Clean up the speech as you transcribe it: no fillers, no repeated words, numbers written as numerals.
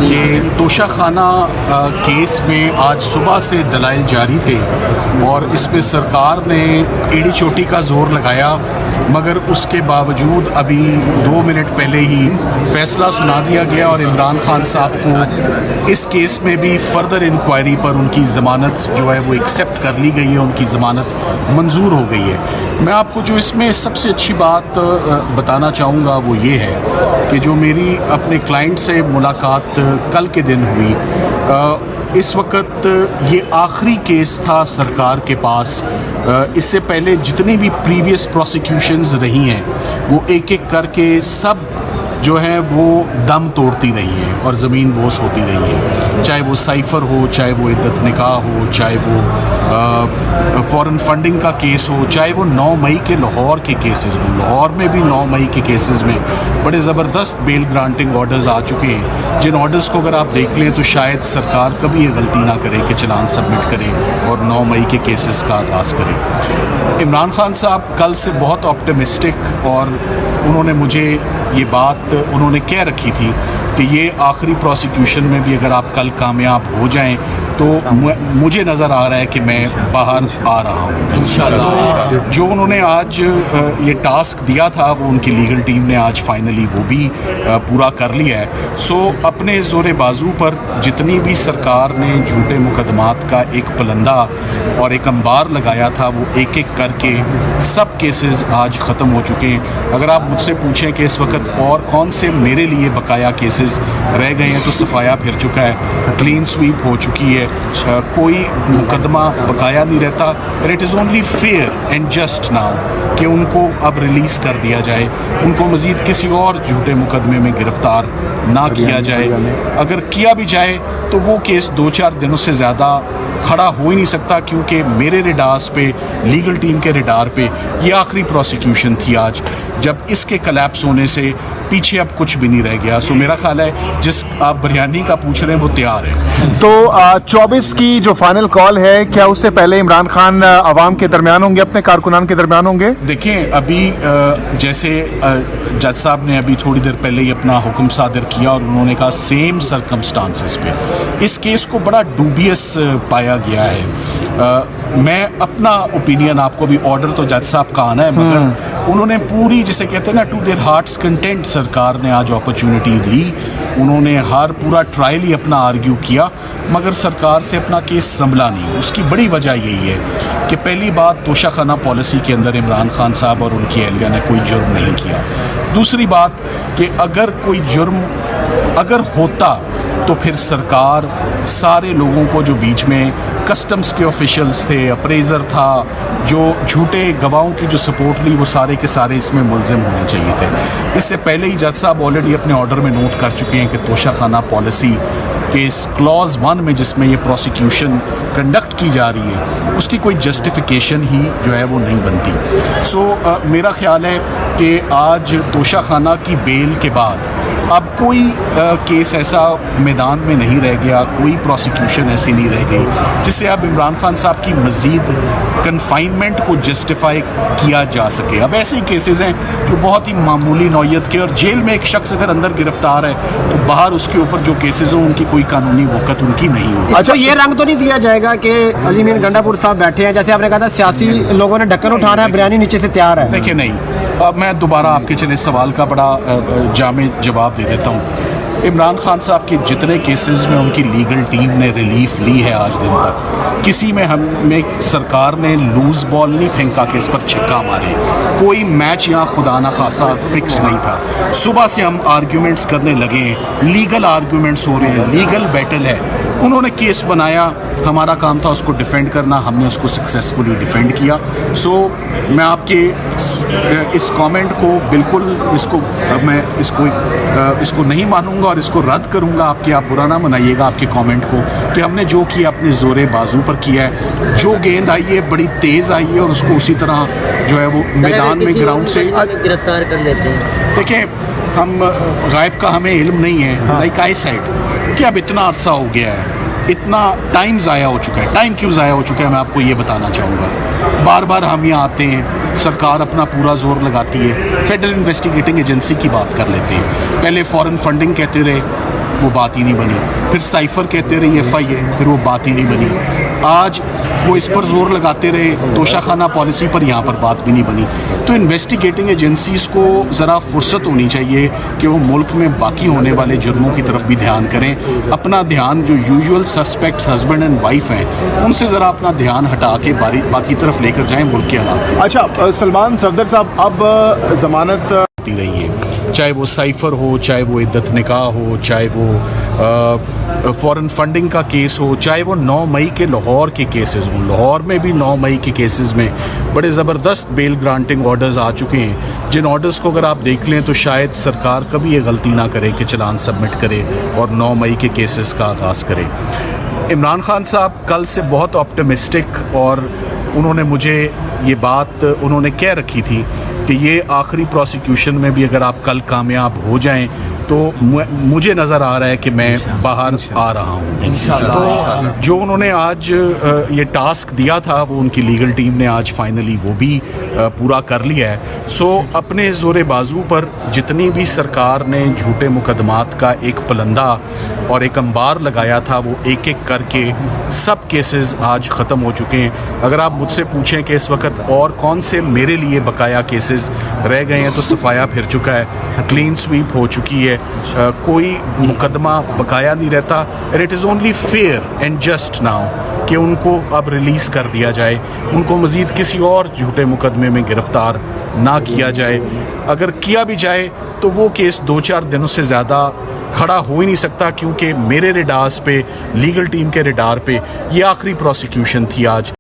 یہ توشہ خانہ کیس میں آج صبح سے دلائل جاری تھے اور اس پہ سرکار نے ایڑی چوٹی کا زور لگایا، مگر اس کے باوجود ابھی 2 منٹ پہلے ہی فیصلہ سنا دیا گیا اور عمران خان صاحب کو اس کیس میں بھی فردر انکوائری پر ان کی ضمانت جو ہے وہ ایکسیپٹ کر لی گئی ہے، ان کی ضمانت منظور ہو گئی ہے۔ میں آپ کو جو اس میں سب سے اچھی بات بتانا چاہوں گا وہ یہ ہے کہ جو میری اپنے کلائنٹ سے ملاقات کل کے دن ہوئی، اس وقت یہ آخری کیس تھا سرکار کے پاس۔ اس سے پہلے جتنی بھی پریویس پروسیکیوشنز رہی ہیں وہ ایک ایک کر کے سب جو ہیں وہ دم توڑتی رہی ہیں اور زمین بوس ہوتی رہی ہیں، چاہے وہ سائفر ہو، چاہے وہ عدت نکاح ہو، چاہے وہ فورن فنڈنگ کا کیس ہو، چاہے وہ 9 مئی کے لاہور کے کیسز ہوں۔ لاہور میں بھی 9 مئی کے کیسز میں بڑے زبردست بیل گرانٹنگ آرڈرز آ چکے ہیں، جن آرڈرز کو اگر آپ دیکھ لیں تو شاید سرکار کبھی یہ غلطی نہ کرے کہ چلان سبمٹ کریں اور 9 مئی کے کیسز کا آغاز کریں۔ عمران خان صاحب کل سے بہت آپٹمسٹک، اور انہوں نے مجھے یہ بات انہوں نے کہہ رکھی تھی کہ یہ آخری پروسیکیوشن میں بھی اگر آپ کل کامیاب ہو جائیں تو مجھے نظر آ رہا ہے کہ میں باہر آ رہا ہوں انشاءاللہ۔ جو انہوں نے آج یہ ٹاسک دیا تھا وہ ان کی لیگل ٹیم نے آج فائنلی وہ بھی پورا کر لیا ہے۔ سو اپنے زور بازو پر جتنی بھی سرکار نے جھوٹے مقدمات کا ایک پلندہ اور ایک انبار لگایا تھا وہ ایک ایک کر کے سب کیسز آج ختم ہو چکے ہیں۔ اگر آپ مجھ سے پوچھیں کہ اس وقت اور کون سے میرے لیے بقایا کیسز رہ گئے ہیں تو صفایا پھر چکا ہے، کلین سویپ ہو چکی ہے، کوئی مقدمہ بقایا نہیں رہتا۔ اور it is only fair and just now کہ ان کو اب ریلیز کر دیا جائے، ان کو مزید کسی اور جھوٹے مقدمے میں گرفتار نہ کیا جائے۔ اگر کیا بھی جائے تو وہ کیس 2-4 دنوں سے زیادہ کھڑا ہو ہی نہیں سکتا، کیونکہ میرے ریڈارز پہ، لیگل ٹیم کے ریڈار پہ یہ آخری پروسیکیوشن تھی آج، جب اس کے کلیپس ہونے سے پیچھے اب کچھ بھی نہیں رہ گیا۔ سو میرا خیال ہے جس آپ بریانی کا پوچھ رہے ہیں وہ تیار ہے۔ تو 24 کی جو فائنل کال ہے، کیا اس سے پہلے عمران خان عوام کے درمیان ہوں گے، اپنے کارکنان کے درمیان ہوں گے؟ دیکھیں ابھی جیسے جج صاحب نے ابھی تھوڑی دیر پہلے ہی اپنا حکم صادر کیا اور انہوں نے کہا سیم سرکمسٹانسز پہ اس کیس کو بڑا ڈوبیس پایا گیا ہے۔ میں اپنا اوپینین آپ کو بھی، آرڈر تو جج صاحب کا آنا ہے، مگر انہوں نے پوری جسے کہتے ہیں نا ٹو دیئر ہارٹس کنٹینٹ سرکار نے آج اپرچونٹی لی، انہوں نے ہر پورا ٹرائل ہی اپنا آرگیو کیا، مگر سرکار سے اپنا کیس سنبھلا نہیں۔ اس کی بڑی وجہ یہی ہے کہ پہلی بات توشہ خانہ پالیسی کے اندر عمران خان صاحب اور ان کی اہلیہ نے کوئی جرم نہیں کیا۔ دوسری بات کہ اگر کوئی جرم اگر ہوتا تو پھر سرکار سارے لوگوں کو جو بیچ میں کسٹمز کے آفیشلز تھے، اپریزر تھا، جو جھوٹے گواہوں کی جو سپورٹ لی، وہ سارے کے سارے اس میں ملزم ہونے چاہیے تھے۔ اس سے پہلے ہی جج صاحب آلریڈی اپنے آرڈر میں نوٹ کر چکے ہیں کہ توشہ خانہ پالیسی کے اس کلاز 1 میں جس میں یہ پروسیکیوشن کنڈکٹ کی جا رہی ہے اس کی کوئی جسٹیفیکیشن ہی جو ہے وہ نہیں بنتی۔ سو میرا خیال ہے کہ آج توشہ خانہ کی بیل کے بعد اب کوئی کیس ایسا میدان میں نہیں رہ گیا، کوئی پروسیکیوشن ایسی نہیں رہ گئی جس سے اب عمران خان صاحب کی مزید کنفائنمنٹ کو جسٹیفائی کیا جا سکے۔ اب ایسے ہی کیسز ہیں جو بہت ہی معمولی نوعیت کے، اور جیل میں ایک شخص اگر اندر گرفتار ہے تو باہر اس کے اوپر جو کیسز ہوں ان کی کوئی قانونی وقت ان کی نہیں ہوگی۔ اچھا، یہ رنگ تو نہیں دیا جائے گا کہ علی میر گنڈا پور صاحب بیٹھے ہیں، جیسے آپ نے کہا تھا سیاسی لوگوں نے ڈھکن اٹھانا ہے، بریانی نیچے سے تیار ہے؟ دیکھیں نہیں، اب میں دوبارہ آپ کے چلے سوال کا بڑا جامع جواب دے دیتا ہوں۔ عمران خان صاحب کے جتنے کیسز میں ان کی لیگل ٹیم نے ریلیف لی ہے آج دن تک، کسی میں ہمیں سرکار نے لوز بال نہیں پھینکا کہ اس پر چھکا مارے، کوئی میچ یہاں خدا نخواستہ فکس نہیں تھا۔ صبح سے ہم آرگیومنٹس کرنے لگے ہیں، لیگل آرگیومنٹس ہو رہے ہیں، لیگل بیٹل ہے۔ انہوں نے کیس بنایا، ہمارا کام تھا اس کو ڈیفینڈ کرنا، ہم نے اس کو سکسیسفلی ڈیفینڈ کیا۔ سو میں آپ کے اس کامنٹ کو بالکل میں اس کو نہیں مانوں گا اور اس کو رد کروں گا۔ آپ برا نہ منائیے گا آپ کے کامنٹ کو، کہ ہم نے جو کیا اپنے زور بازو پر کیا ہے، جو گیند آئی ہے بڑی تیز آئی ہے اور اس کو اسی طرح جو ہے وہ میدان میں گراؤنڈ سے گرفتار کر لیتے ہیں۔ دیکھیں ہم غائب کا ہمیں علم نہیں ہے، لائک آئی سیڈ کہ اب اتنا عرصہ ہو گیا ہے، اتنا ٹائم ضائع ہو چکا ہے۔ ٹائم کیوں ضائع ہو چکا ہے میں آپ کو یہ بتانا چاہوں گا۔ بار بار ہم یہاں آتے ہیں، سرکار اپنا پورا زور لگاتی ہے، فیڈرل انویسٹیگیٹنگ ایجنسی کی بات کر لیتے ہیں، پہلے فورن فنڈنگ کہتے رہے، وہ بات ہی نہیں بنی. پھر سائفر کہتے رہی FIA, پھر وہ بات ہی نہیں بنی. آج وہ اس پر زور لگاتے رہے توشہ خانہ پالیسی پر, یہاں پر بات بھی نہیں بنی. تو انویسٹیگیٹنگ ایجنسیز کو ذرا فرصت ہونی چاہیے کہ وہ ملک میں باقی ہونے والے جرموں کی طرف بھی دھیان کریں. اپنا دھیان جو usual suspects husband and wife ہیں ان سے ذرا اپنا دھیان ہٹا کے باقی طرف لے کر جائیں ملک کے حالات. اچھا سلمان صفدر صاحب, اب ضمانت ہوتی رہی ہے, چاہے وہ سائفر ہو, چاہے وہ عدت نکاح ہو, چاہے وہ فورن فنڈنگ کا کیس ہو, چاہے وہ 9 مئی کے لاہور کے کیسز ہوں. لاہور میں بھی 9 مئی کے کیسز میں بڑے زبردست بیل گرانٹنگ آرڈرز آ چکے ہیں, جن آرڈرز کو اگر آپ دیکھ لیں تو شاید سرکار کبھی یہ غلطی نہ کرے کہ چلان سبمٹ کرے اور 9 مئی کے کیسز کا آغاز کرے. عمران خان صاحب کل سے بہت آپٹمسٹک, اور انہوں نے مجھے یہ بات انہوں نے کہہ رکھی تھی کہ یہ آخری پروسیکیوشن میں بھی اگر آپ کل کامیاب ہو جائیں تو مجھے نظر آ رہا ہے کہ میں باہر آ رہا ہوں. جو انہوں نے آج یہ ٹاسک دیا تھا وہ ان کی لیگل ٹیم نے آج فائنلی وہ بھی پورا کر لیا ہے. سو اپنے زور بازو پر جتنی بھی سرکار نے جھوٹے مقدمات کا ایک پلندہ اور ایک انبار لگایا تھا وہ ایک ایک کر کے سب کیسز آج ختم ہو چکے ہیں. اگر آپ مجھ سے پوچھیں کہ اس وقت اور کون سے میرے لیے بقایا کیسز رہ گئے ہیں تو صفایا پھر چکا ہے, کلین سویپ ہو چکی ہے, کوئی مقدمہ بقایا نہیں رہتا. And it is only fair and just now کہ ان کو اب ریلیز کر دیا جائے, ان کو مزید کسی اور جھوٹے مقدمے میں گرفتار نہ کیا جائے. اگر کیا بھی جائے تو وہ کیس 2-4 دنوں سے زیادہ کھڑا ہو ہی نہیں سکتا, کیونکہ میرے ریڈارز پہ, لیگل ٹیم کے ریڈار پہ یہ آخری پروسیکیوشن تھی آج.